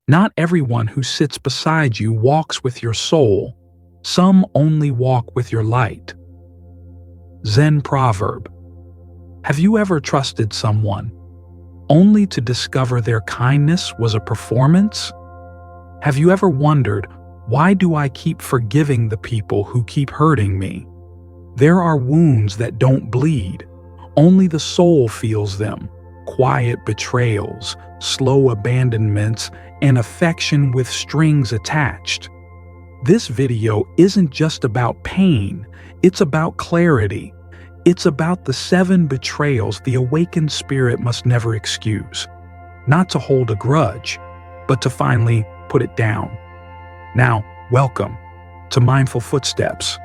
Not everyone who sits beside you walks with your soul. Some only walk with your light. Zen proverb. Have you ever trusted someone only to discover their kindness was a performance? Have you ever wondered, why do I keep forgiving the people who keep hurting me? There are wounds that don't bleed. Only the soul feels them. Quiet betrayals, slow abandonments, and affection with strings attached. This video isn't just about pain, it's about clarity. It's about the 7 betrayals the awakened spirit must never excuse. Not to hold a grudge, but to finally put it down. Now, welcome to Mindful Footsteps,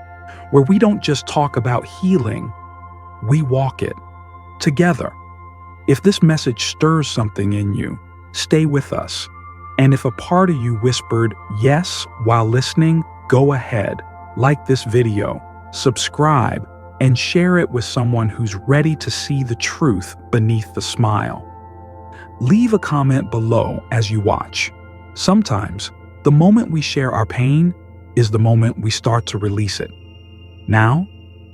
where we don't just talk about healing, we walk it together. If this message stirs something in you, stay with us. And if a part of you whispered yes while listening, go ahead, like this video, subscribe, and share it with someone who's ready to see the truth beneath the smile. Leave a comment below as you watch. Sometimes, the moment we share our pain is the moment we start to release it. Now,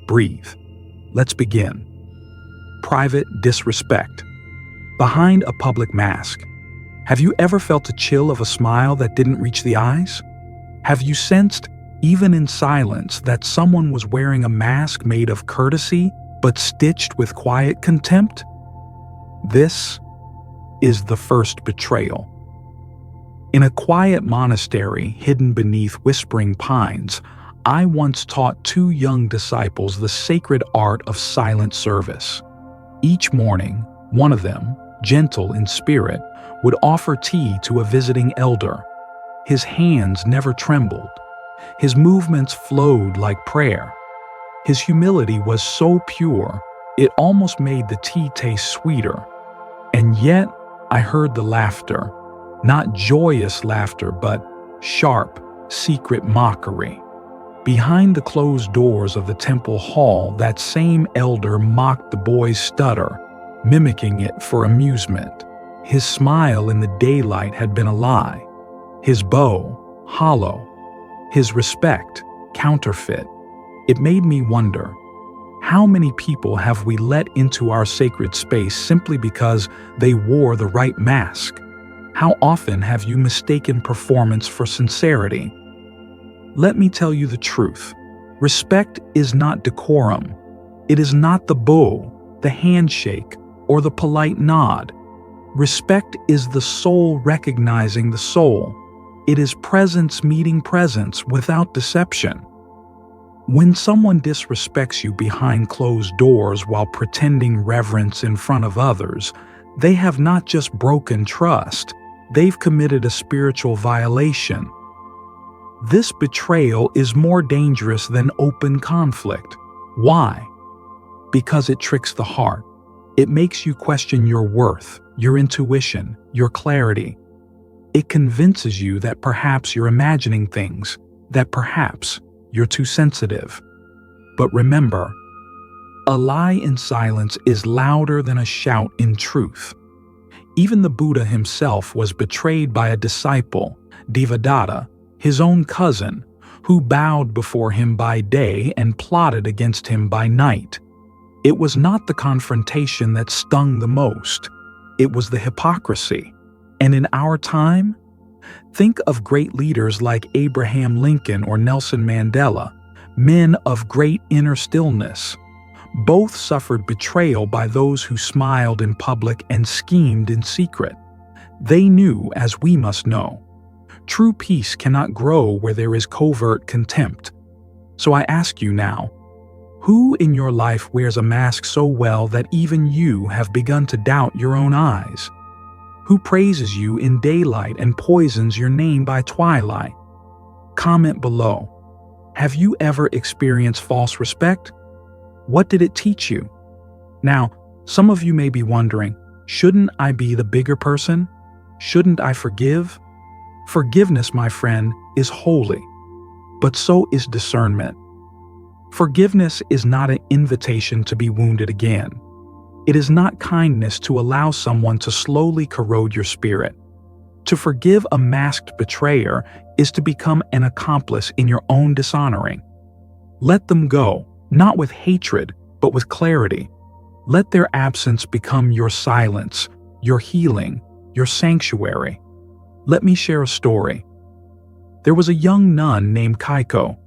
breathe. Let's begin. Private disrespect. Behind a public mask. Have you ever felt a chill of a smile that didn't reach the eyes? Have you sensed, even in silence, that someone was wearing a mask made of courtesy but stitched with quiet contempt? This is the first betrayal. In a quiet monastery hidden beneath whispering pines, I once taught 2 young disciples the sacred art of silent service. Each morning, one of them, gentle in spirit, would offer tea to a visiting elder. His hands never trembled. His movements flowed like prayer. His humility was so pure, it almost made the tea taste sweeter. And yet, I heard the laughter. Not joyous laughter, but sharp, secret mockery. Behind the closed doors of the temple hall, that same elder mocked the boy's stutter, mimicking it for amusement. His smile in the daylight had been a lie. His bow, hollow. His respect, counterfeit. It made me wonder, how many people have we let into our sacred space simply because they wore the right mask? How often have you mistaken performance for sincerity? Let me tell you the truth. Respect is not decorum. It is not the bow, the handshake, or the polite nod. Respect is the soul recognizing the soul. It is presence meeting presence without deception. When someone disrespects you behind closed doors while pretending reverence in front of others, they have not just broken trust, they've committed a spiritual violation. This betrayal is more dangerous than open conflict. Why? Because it tricks the heart. It makes you question your worth, your intuition, your clarity. It convinces you that perhaps you're imagining things, that perhaps you're too sensitive. But remember, a lie in silence is louder than a shout in truth. Even the Buddha himself was betrayed by a disciple, Devadatta, his own cousin, who bowed before him by day and plotted against him by night. It was not the confrontation that stung the most. It was the hypocrisy. And in our time, think of great leaders like Abraham Lincoln or Nelson Mandela, men of great inner stillness. Both suffered betrayal by those who smiled in public and schemed in secret. They knew, as we must know, true peace cannot grow where there is covert contempt. So I ask you now, who in your life wears a mask so well that even you have begun to doubt your own eyes? Who praises you in daylight and poisons your name by twilight? Comment below. Have you ever experienced false respect? What did it teach you? Now, some of you may be wondering, shouldn't I be the bigger person? Shouldn't I forgive? Forgiveness, my friend, is holy, but so is discernment. Forgiveness is not an invitation to be wounded again. It is not kindness to allow someone to slowly corrode your spirit. To forgive a masked betrayer is to become an accomplice in your own dishonoring. Let them go, not with hatred, but with clarity. Let their absence become your silence, your healing, your sanctuary. Let me share a story. There was a young nun named Kaiko,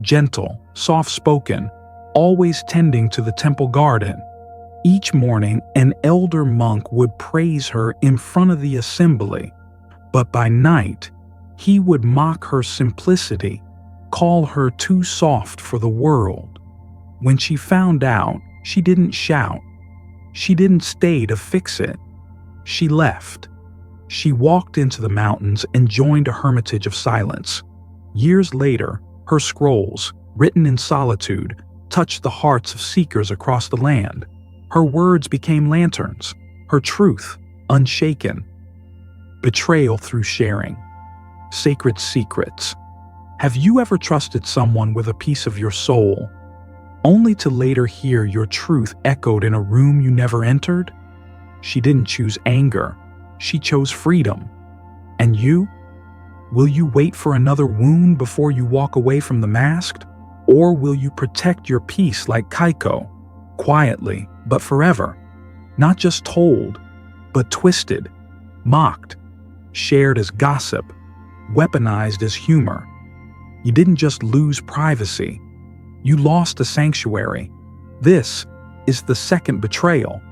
gentle, soft-spoken, always tending to the temple garden. Each morning, an elder monk would praise her in front of the assembly, but by night, he would mock her simplicity, call her too soft for the world. When she found out, she didn't shout. She didn't stay to fix it. She left. She walked into the mountains and joined a hermitage of silence. Years later, her scrolls, written in solitude, touched the hearts of seekers across the land. Her words became lanterns, her truth unshaken. Betrayal through sharing. Sacred secrets. Have you ever trusted someone with a piece of your soul, only to later hear your truth echoed in a room you never entered? She didn't choose anger. She chose freedom. And you? Will you wait for another wound before you walk away from the masked? Or will you protect your peace like Kaiko, quietly but forever? Not just told, but twisted, mocked, shared as gossip, weaponized as humor. You didn't just lose privacy. You lost a sanctuary. This is the second betrayal.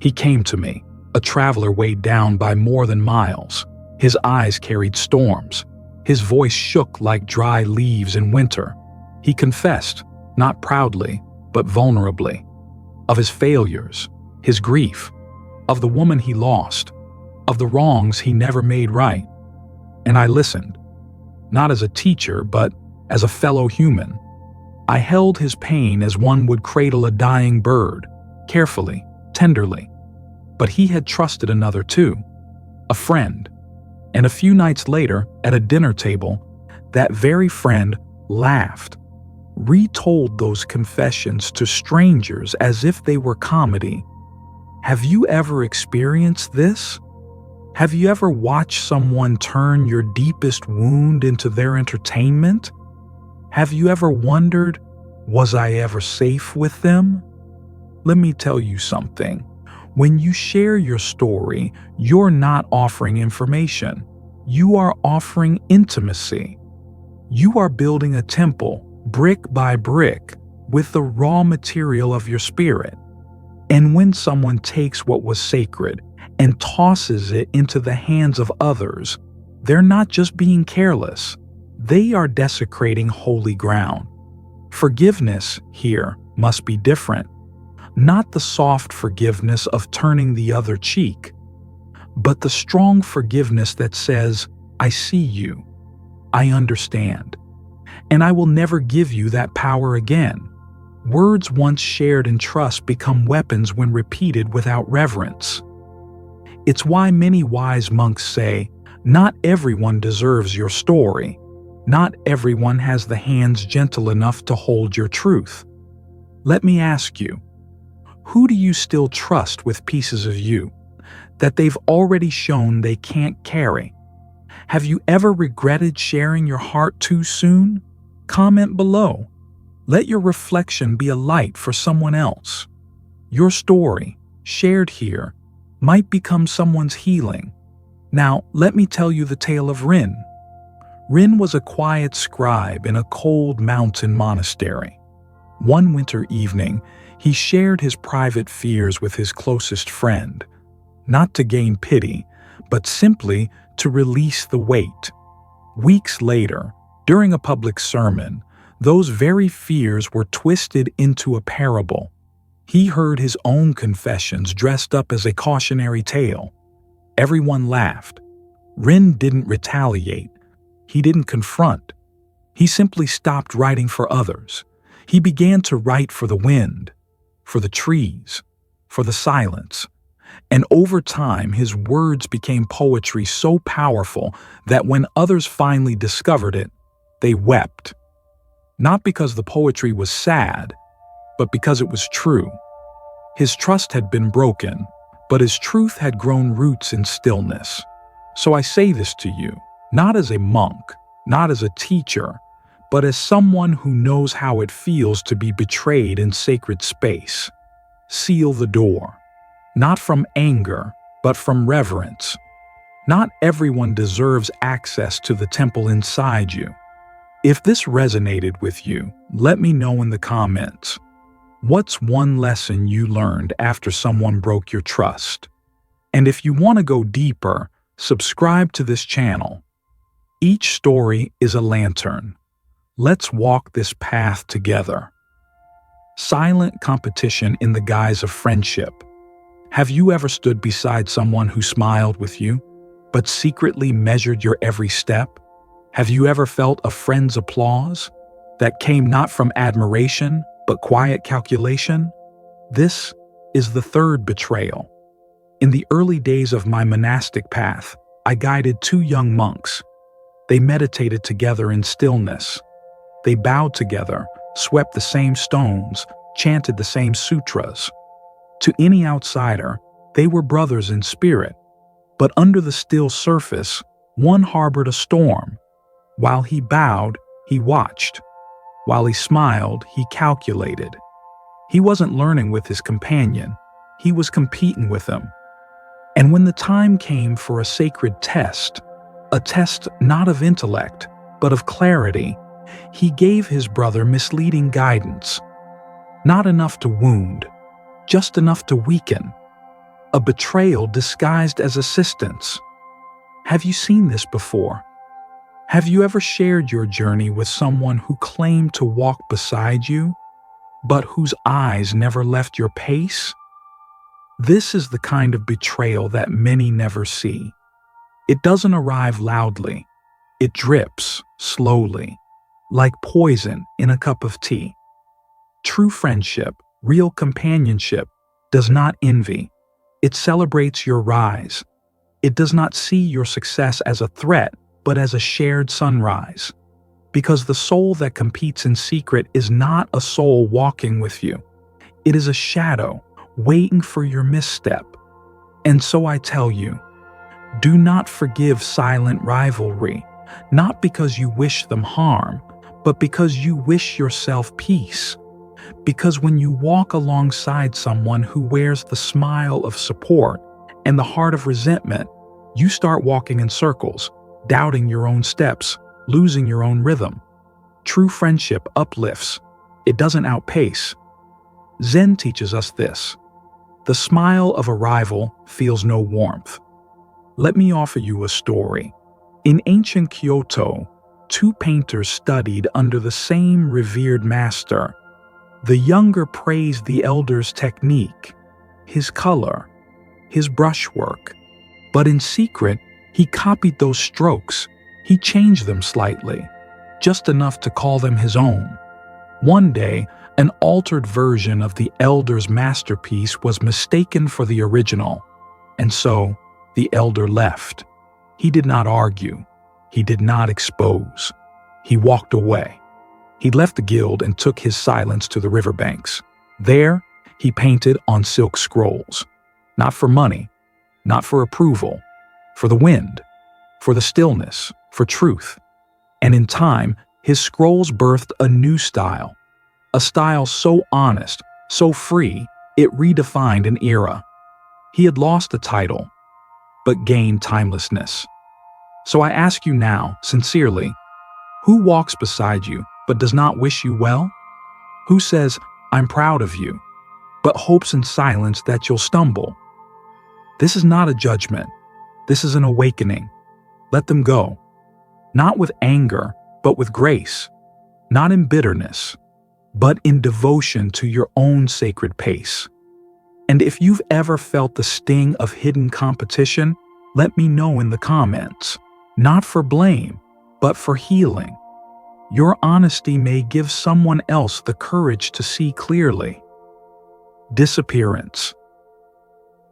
He came to me, a traveler weighed down by more than miles. His eyes carried storms. His voice shook like dry leaves in winter. He confessed, not proudly, but vulnerably, of his failures, his grief, of the woman he lost, of the wrongs he never made right. And I listened, not as a teacher, but as a fellow human. I held his pain as one would cradle a dying bird, carefully, tenderly. But he had trusted another too, a friend. And a few nights later, at a dinner table, that very friend laughed, retold those confessions to strangers as if they were comedy. Have you ever experienced this? Have you ever watched someone turn your deepest wound into their entertainment? Have you ever wondered, was I ever safe with them? Let me tell you something. When you share your story, you're not offering information. You are offering intimacy. You are building a temple, brick by brick, with the raw material of your spirit. And when someone takes what was sacred and tosses it into the hands of others, they're not just being careless. They are desecrating holy ground. Forgiveness here must be different. Not the soft forgiveness of turning the other cheek, but the strong forgiveness that says, I see you, I understand, and I will never give you that power again. Words once shared in trust become weapons when repeated without reverence. It's why many wise monks say, not everyone deserves your story. Not everyone has the hands gentle enough to hold your truth. Let me ask you, who do you still trust with pieces of you that they've already shown they can't carry? Have you ever regretted sharing your heart too soon? Comment below. Let your reflection be a light for someone else. Your story, shared here, might become someone's healing. Now, let me tell you the tale of Rin. Rin was a quiet scribe in a cold mountain monastery. One winter evening, he shared his private fears with his closest friend, not to gain pity, but simply to release the weight. Weeks later, during a public sermon, those very fears were twisted into a parable. He heard his own confessions dressed up as a cautionary tale. Everyone laughed. Rin didn't retaliate. He didn't confront. He simply stopped writing for others. He began to write for the wind, for the trees, for the silence. And over time, his words became poetry so powerful that when others finally discovered it, they wept. Not because the poetry was sad, but because it was true. His trust had been broken, but his truth had grown roots in stillness. So I say this to you, not as a monk, not as a teacher, but as someone who knows how it feels to be betrayed in sacred space. Seal the door, not from anger, but from reverence. Not everyone deserves access to the temple inside you. If this resonated with you, let me know in the comments. What's one lesson you learned after someone broke your trust? And if you want to go deeper, subscribe to this channel. Each story is a lantern. Let's walk this path together. Silent competition in the guise of friendship. Have you ever stood beside someone who smiled with you, but secretly measured your every step? Have you ever felt a friend's applause that came not from admiration, but quiet calculation? This is the third betrayal. In the early days of my monastic path, I guided two young monks. They meditated together in stillness. They bowed together, swept the same stones, chanted the same sutras. To any outsider, they were brothers in spirit. But under the still surface, one harbored a storm. While he bowed, he watched. While he smiled, he calculated. He wasn't learning with his companion. He was competing with him. And when the time came for a sacred test, a test not of intellect, but of clarity, he gave his brother misleading guidance. Not enough to wound, just enough to weaken. A betrayal disguised as assistance. Have you seen this before? Have you ever shared your journey with someone who claimed to walk beside you, but whose eyes never left your pace? This is the kind of betrayal that many never see. It doesn't arrive loudly. It drips slowly, like poison in a cup of tea. True friendship, real companionship, does not envy. It celebrates your rise. It does not see your success as a threat, but as a shared sunrise. Because the soul that competes in secret is not a soul walking with you. It is a shadow waiting for your misstep. And so I tell you, do not forgive silent rivalry, not because you wish them harm, but because you wish yourself peace. Because when you walk alongside someone who wears the smile of support and the heart of resentment, you start walking in circles, doubting your own steps, losing your own rhythm. True friendship uplifts. It doesn't outpace. Zen teaches us this. The smile of a rival feels no warmth. Let me offer you a story. In ancient Kyoto, two painters studied under the same revered master. The younger praised the elder's technique, his color, his brushwork. But in secret, he copied those strokes. He changed them slightly, just enough to call them his own. One day, an altered version of the elder's masterpiece was mistaken for the original, and so the elder left. He did not argue. He did not expose. He walked away. He left the guild and took his silence to the riverbanks. There, he painted on silk scrolls. Not for money, not for approval, for the wind, for the stillness, for truth. And in time, his scrolls birthed a new style. A style so honest, so free, it redefined an era. He had lost the title, but gained timelessness. So I ask you now, sincerely, who walks beside you but does not wish you well? Who says, "I'm proud of you," but hopes in silence that you'll stumble? This is not a judgment. This is an awakening. Let them go. Not with anger, but with grace. Not in bitterness, but in devotion to your own sacred pace. And if you've ever felt the sting of hidden competition, let me know in the comments. Not for blame, but for healing. Your honesty may give someone else the courage to see clearly. Disappearance.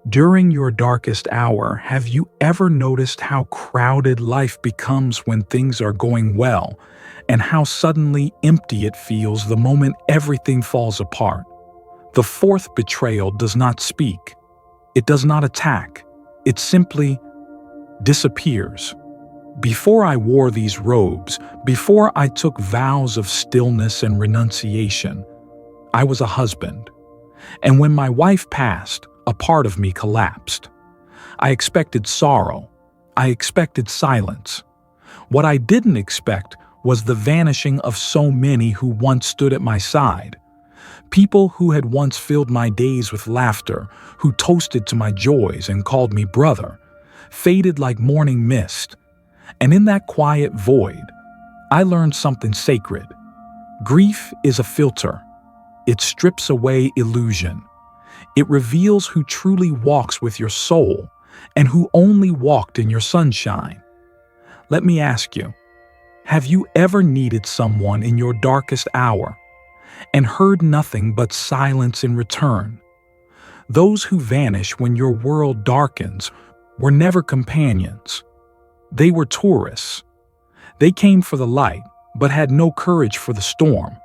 During your darkest hour, have you ever noticed how crowded life becomes when things are going well, and how suddenly empty it feels the moment everything falls apart? The fourth betrayal does not speak. It does not attack. It simply disappears. Before I wore these robes, before I took vows of stillness and renunciation, I was a husband. And when my wife passed, a part of me collapsed. I expected sorrow. I expected silence. What I didn't expect was the vanishing of so many who once stood at my side. People who had once filled my days with laughter, who toasted to my joys and called me brother, faded like morning mist. And in that quiet void, I learned something sacred. Grief is a filter. It strips away illusion. It reveals who truly walks with your soul and who only walked in your sunshine. Let me ask you, have you ever needed someone in your darkest hour and heard nothing but silence in return? Those who vanish when your world darkens were never companions. They were tourists. They came for the light, but had no courage for the storm.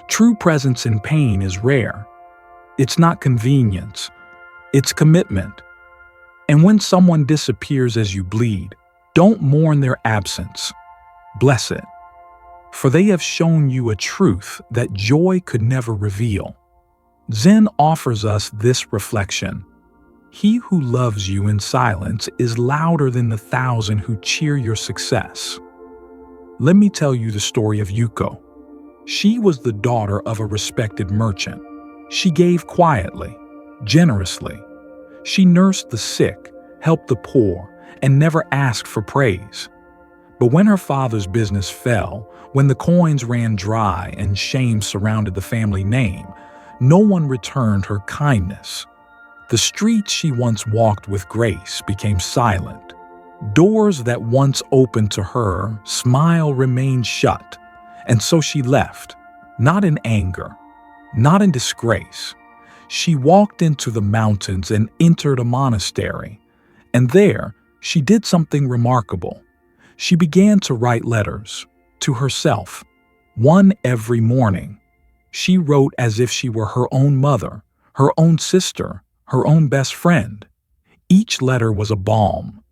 True presence in pain is rare. It's not convenience. It's commitment. And when someone disappears as you bleed, don't mourn their absence. Bless it. For they have shown you a truth that joy could never reveal. Zen offers us this reflection. He who loves you in silence is louder than the 1,000 who cheer your success. Let me tell you the story of Yuko. She was the daughter of a respected merchant. She gave quietly, generously. She nursed the sick, helped the poor, and never asked for praise. But when her father's business fell, when the coins ran dry and shame surrounded the family name, no one returned her kindness. The streets she once walked with grace became silent. Doors that once opened to her smile remained shut, and so she left, not in anger, not in disgrace. She walked into the mountains and entered a monastery, and there she did something remarkable. She began to write letters to herself, one every morning. She wrote as if she were her own mother, her own sister, her own best friend. Each letter was a balm.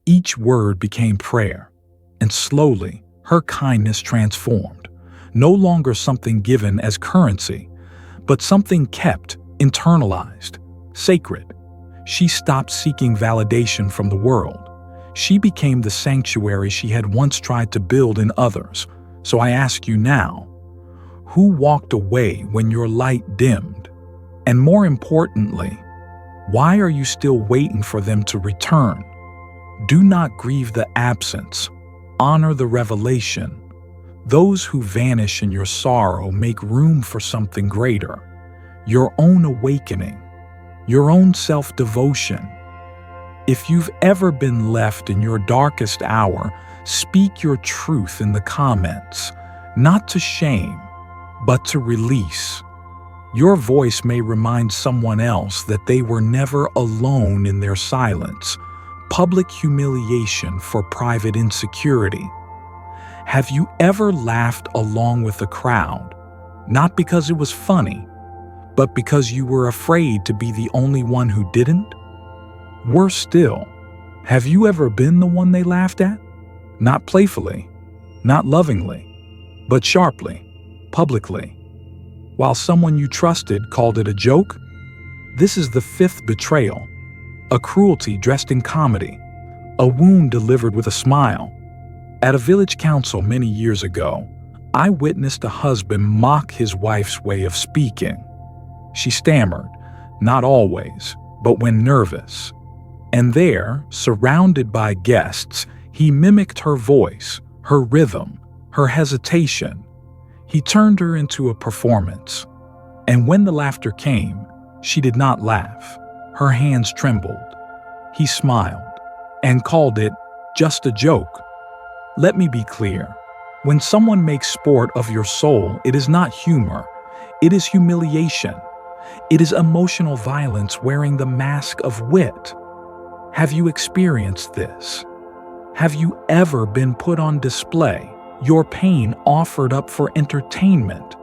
Each word became prayer. And slowly, her kindness transformed. No longer something given as currency, but something kept, internalized, sacred. She stopped seeking validation from the world. She became the sanctuary she had once tried to build in others. So I ask you now, who walked away when your light dimmed? And more importantly, why are you still waiting for them to return? Do not grieve the absence. Honor the revelation. Those who vanish in your sorrow make room for something greater. Your own awakening. Your own self-devotion. If you've ever been left in your darkest hour, speak your truth in the comments, not to shame, but to release. Your voice may remind someone else that they were never alone in their silence. Public humiliation for private insecurity. Have you ever laughed along with the crowd? Not because it was funny, but because you were afraid to be the only one who didn't? Worse still, have you ever been the one they laughed at? Not playfully, not lovingly, but sharply, publicly. While someone you trusted called it a joke? This is the 5th betrayal, a cruelty dressed in comedy, a wound delivered with a smile. At a village council many years ago, I witnessed a husband mock his wife's way of speaking. She stammered, not always, but when nervous. And there, surrounded by guests, he mimicked her voice, her rhythm, her hesitation. He turned her into a performance. And when the laughter came, she did not laugh. Her hands trembled. He smiled and called it just a joke. Let me be clear. When someone makes sport of your soul, it is not humor. It is humiliation. It is emotional violence wearing the mask of wit. Have you experienced this? Have you ever been put on display, your pain offered up for entertainment?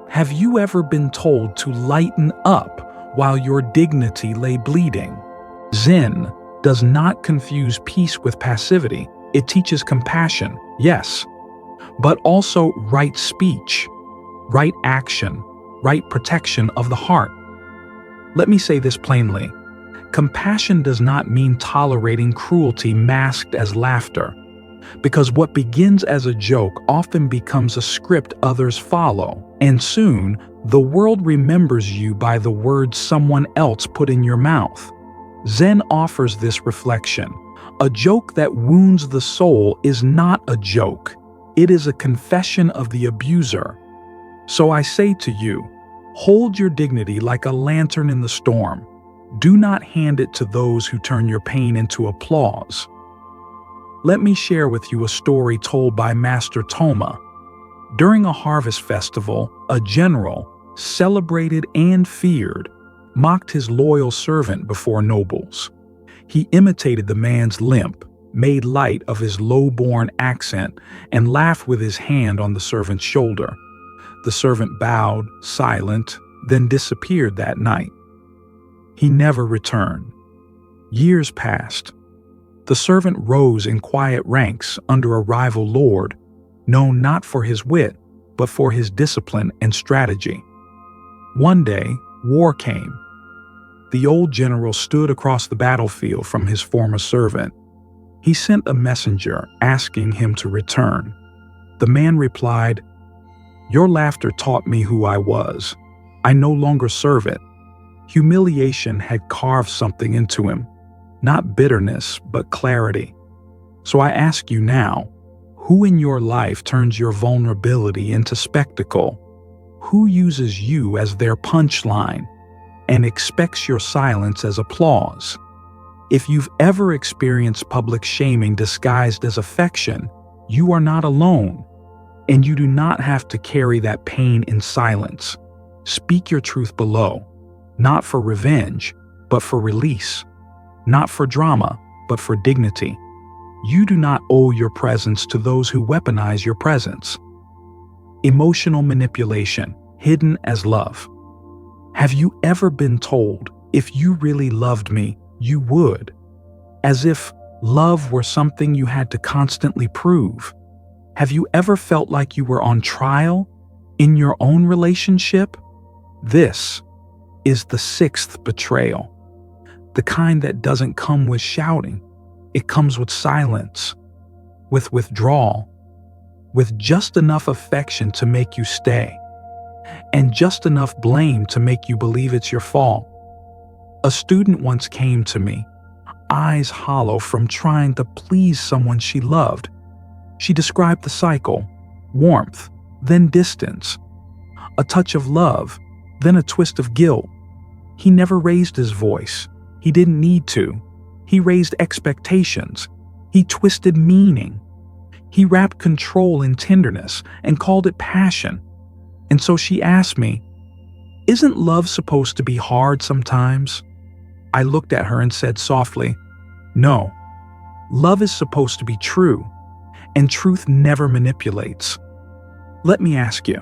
Have you ever been told to lighten up while your dignity lay bleeding? Zen does not confuse peace with passivity. It teaches compassion, yes, but also right speech, right action, right protection of the heart. Let me say this plainly. Compassion does not mean tolerating cruelty masked as laughter, because what begins as a joke often becomes a script others follow, and soon the world remembers you by the words someone else put in your mouth. Zen offers this reflection. A joke that wounds the soul is not a joke. It is a confession of the abuser. So I say to you, hold your dignity like a lantern in the storm. Do not hand it to those who turn your pain into applause. Let me share with you a story told by Master Toma. During a harvest festival, a general, celebrated and feared, mocked his loyal servant before nobles. He imitated the man's limp, made light of his low-born accent, and laughed with his hand on the servant's shoulder. The servant bowed, silent, then disappeared that night. He never returned. Years passed. The servant rose in quiet ranks under a rival lord, known not for his wit, but for his discipline and strategy. One day, war came. The old general stood across the battlefield from his former servant. He sent a messenger asking him to return. The man replied, "Your laughter taught me who I was. I no longer serve it." Humiliation had carved something into him, not bitterness, but clarity. So I ask you now, who in your life turns your vulnerability into spectacle? Who uses you as their punchline and expects your silence as applause? If you've ever experienced public shaming disguised as affection, you are not alone, and you do not have to carry that pain in silence. Speak your truth below, not for revenge, but for release, not for drama, but for dignity. You do not owe your presence to those who weaponize your presence. Emotional manipulation, hidden as love. Have you ever been told, if you really loved me, you would? As if love were something you had to constantly prove. Have you ever felt like you were on trial in your own relationship? This is the sixth betrayal. The kind that doesn't come with shouting. It comes with silence, with withdrawal, with just enough affection to make you stay, and just enough blame to make you believe it's your fault. A student once came to me, eyes hollow from trying to please someone she loved. She described the cycle: warmth, then distance, a touch of love, then a twist of guilt. He never raised his voice. He didn't need to. He raised expectations. He twisted meaning. He wrapped control in tenderness and called it passion. And so she asked me, "Isn't love supposed to be hard sometimes?" I looked at her and said softly, "No. Love is supposed to be true, and truth never manipulates." Let me ask you,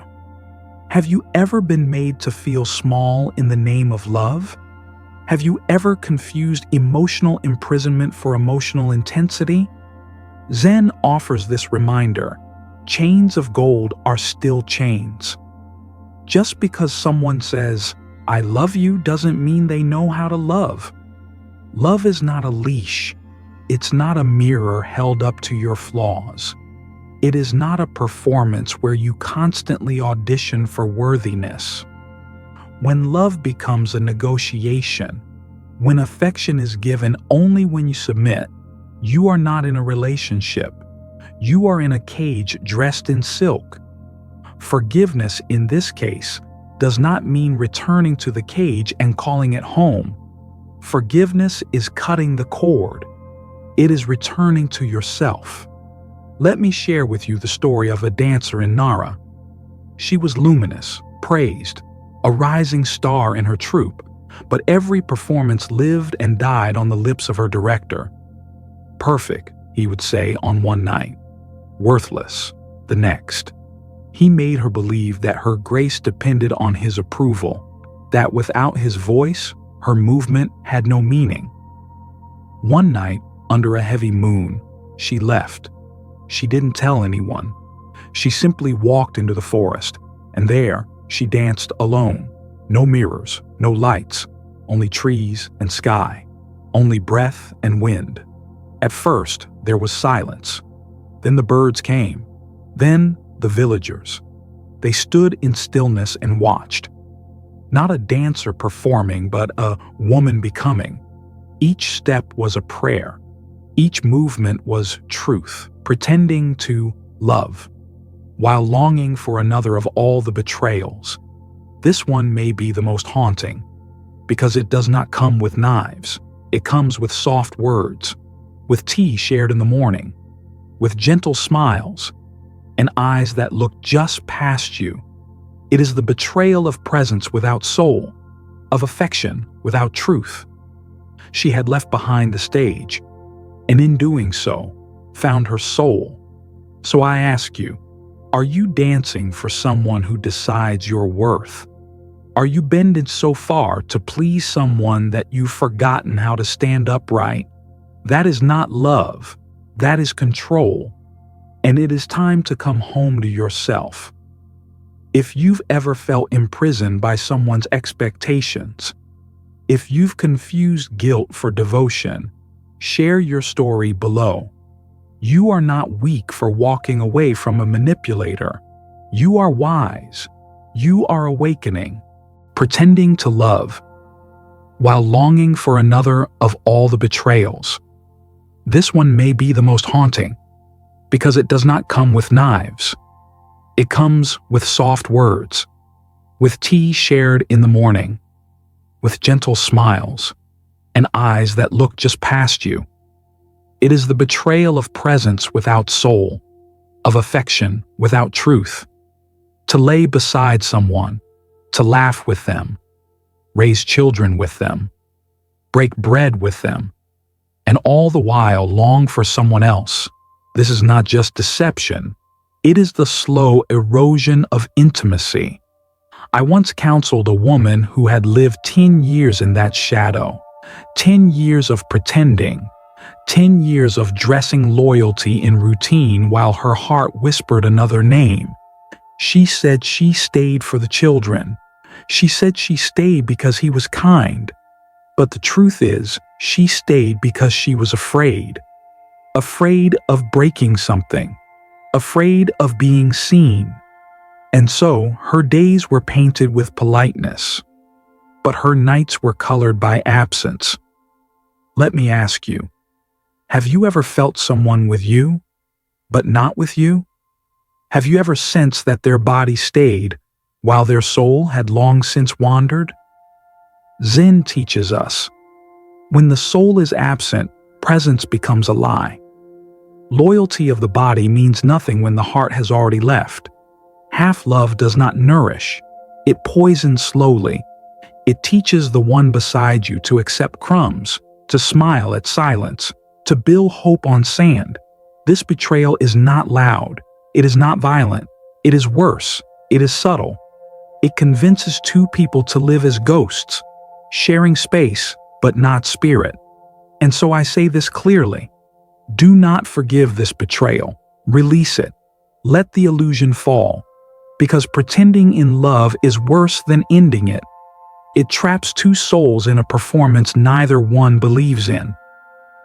have you ever been made to feel small in the name of love? Have you ever confused emotional imprisonment for emotional intensity? Zen offers this reminder: chains of gold are still chains. Just because someone says, "I love you," doesn't mean they know how to love. Love is not a leash. It's not a mirror held up to your flaws. It is not a performance where you constantly audition for worthiness. When love becomes a negotiation, when affection is given only when you submit, you are not in a relationship. You are in a cage dressed in silk. Forgiveness in this case does not mean returning to the cage and calling it home. Forgiveness is cutting the cord. It is returning to yourself. Let me share with you the story of a dancer in Nara. She was luminous, praised, a rising star in her troupe, but every performance lived and died on the lips of her director. Perfect, he would say on one night. Worthless, the next. He made her believe that her grace depended on his approval, that without his voice, her movement had no meaning. One night, under a heavy moon, she left. She didn't tell anyone. She simply walked into the forest, and there she danced alone. No mirrors, no lights, only trees and sky, only breath and wind. At first, there was silence. Then the birds came. Then the villagers. They stood in stillness and watched. Not a dancer performing, but a woman becoming. Each step was a prayer. Each movement was truth, pretending to love, while longing for another of all the betrayals. This one may be the most haunting, because it does not come with knives. It comes with soft words, with tea shared in the morning, with gentle smiles, and eyes that look just past you. It is the betrayal of presence without soul, of affection without truth. She had left behind the stage, and in doing so, found her soul. So I ask you, are you dancing for someone who decides your worth? Are you bending so far to please someone that you've forgotten how to stand upright? That is not love. That is control. And it is time to come home to yourself. If you've ever felt imprisoned by someone's expectations, if you've confused guilt for devotion, share your story below. You are not weak for walking away from a manipulator. You are wise. You are awakening, pretending to love, while longing for another of all the betrayals. This one may be the most haunting, because it does not come with knives. It comes with soft words, with tea shared in the morning, with gentle smiles, and eyes that look just past you. It is the betrayal of presence without soul, of affection without truth. To lay beside someone, to laugh with them, raise children with them, break bread with them, and all the while long for someone else. This is not just deception. It is the slow erosion of intimacy. I once counseled a woman who had lived 10 years in that shadow, 10 years of pretending, 10 years of dressing loyalty in routine while her heart whispered another name. She said she stayed for the children. She said she stayed because he was kind. But the truth is, she stayed because she was afraid. Afraid of breaking something. Afraid of being seen. And so, her days were painted with politeness, but her nights were colored by absence. Let me ask you, have you ever felt someone with you, but not with you? Have you ever sensed that their body stayed, while their soul had long since wandered? Zen teaches us, when the soul is absent, presence becomes a lie. Loyalty of the body means nothing when the heart has already left. Half-love does not nourish. It poisons slowly. It teaches the one beside you to accept crumbs, to smile at silence, to build hope on sand. This betrayal is not loud. It is not violent. It is worse. It is subtle. It convinces two people to live as ghosts, sharing space, but not spirit. And so I say this clearly. Do not forgive this betrayal. Release it. Let the illusion fall. Because pretending in love is worse than ending it. It traps two souls in a performance neither one believes in.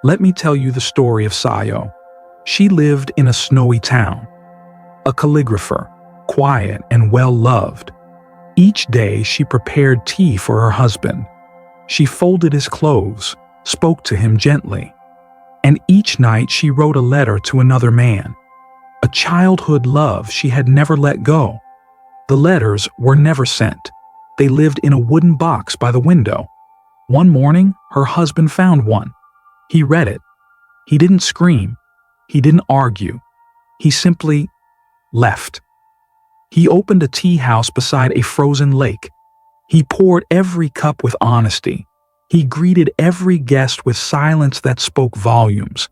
Let me tell you the story of Sayo. She lived in a snowy town. A calligrapher, quiet and well-loved. Each day she prepared tea for her husband. She folded his clothes, spoke to him gently. And each night she wrote a letter to another man. A childhood love she had never let go. The letters were never sent. They lived in a wooden box by the window. One morning, her husband found one. He read it. He didn't scream. He didn't argue. He simply left. He opened a tea house beside a frozen lake. He poured every cup with honesty. He greeted every guest with silence that spoke volumes.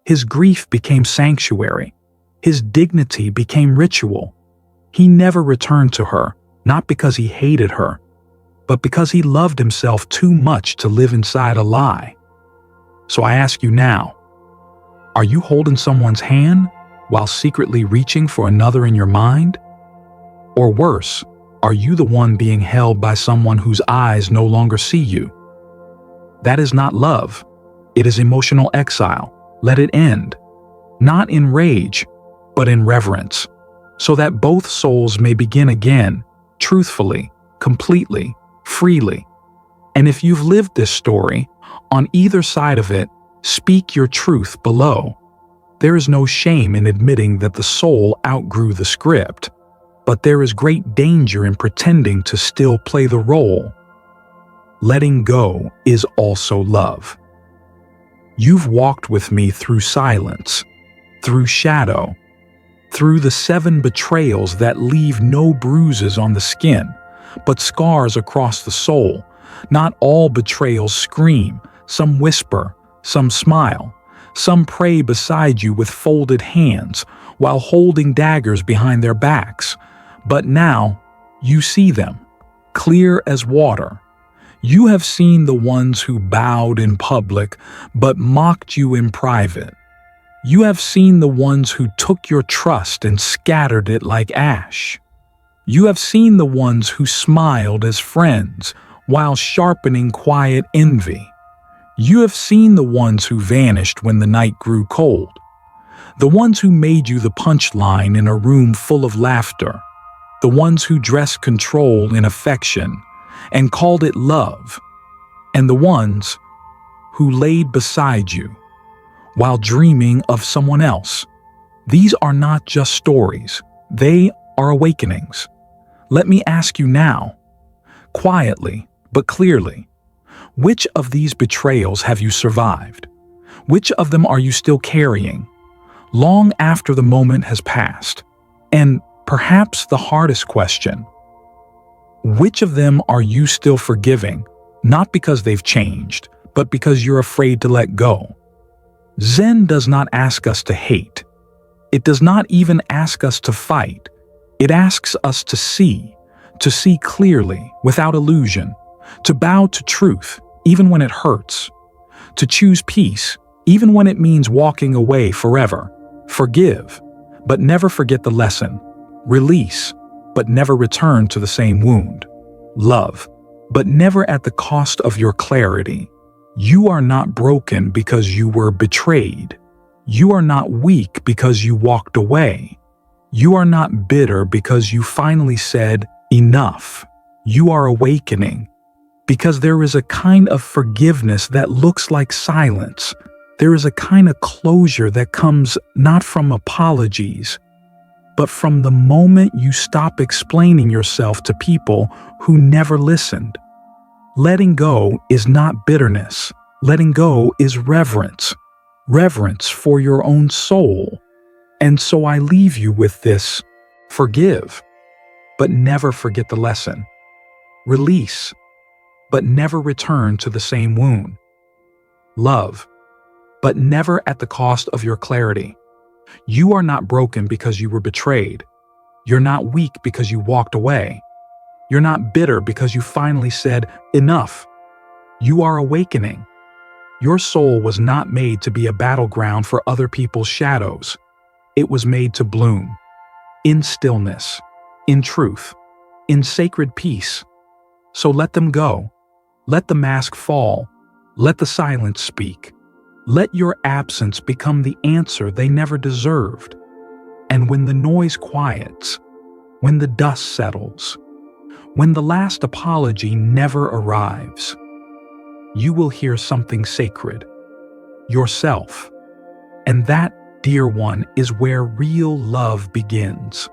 His grief became sanctuary. His dignity became ritual. He never returned to her, not because he hated her, but because he loved himself too much to live inside a lie. So I ask you now, are you holding someone's hand while secretly reaching for another in your mind? Or worse, are you the one being held by someone whose eyes no longer see you? That is not love. It is emotional exile. Let it end. Not in rage, but in reverence, so that both souls may begin again, truthfully, completely, freely. And if you've lived this story, on either side of it, speak your truth below. There is no shame in admitting that the soul outgrew the script, but there is great danger in pretending to still play the role. Letting go is also love. You've walked with me through silence, through shadow, through the 7 betrayals that leave no bruises on the skin, but scars across the soul. Not all betrayals scream, some whisper, some smile, some pray beside you with folded hands while holding daggers behind their backs. But now, you see them, clear as water. You have seen the ones who bowed in public but mocked you in private. You have seen the ones who took your trust and scattered it like ash. You have seen the ones who smiled as friends while sharpening quiet envy. You have seen the ones who vanished when the night grew cold. The ones who made you the punchline in a room full of laughter. The ones who dressed control in affection and called it love, and the ones who laid beside you while dreaming of someone else. These are not just stories, they are awakenings. Let me ask you now, quietly but clearly, which of these betrayals have you survived? Which of them are you still carrying, long after the moment has passed? And perhaps the hardest question, which of them are you still forgiving, not because they've changed, but because you're afraid to let go? Zen does not ask us to hate. It does not even ask us to fight. It asks us to see clearly, without illusion, to bow to truth, even when it hurts, to choose peace, even when it means walking away forever. Forgive, but never forget the lesson. Release, but never return to the same wound. Love, but never at the cost of your clarity. You are not broken because you were betrayed. You are not weak because you walked away. You are not bitter because you finally said, enough. You are awakening because there is a kind of forgiveness that looks like silence. There is a kind of closure that comes not from apologies, but from the moment you stop explaining yourself to people who never listened. Letting go is not bitterness. Letting go is reverence. Reverence for your own soul. And so I leave you with this: forgive, but never forget the lesson. Release, but never return to the same wound. Love, but never at the cost of your clarity. You are not broken because you were betrayed. You're not weak because you walked away. You're not bitter because you finally said, enough. You are awakening. Your soul was not made to be a battleground for other people's shadows. It was made to bloom. In stillness, in truth, in sacred peace. So let them go. Let the mask fall. Let the silence speak. Let your absence become the answer they never deserved. And when the noise quiets, when the dust settles, when the last apology never arrives, you will hear something sacred, yourself. And that, dear one, is where real love begins.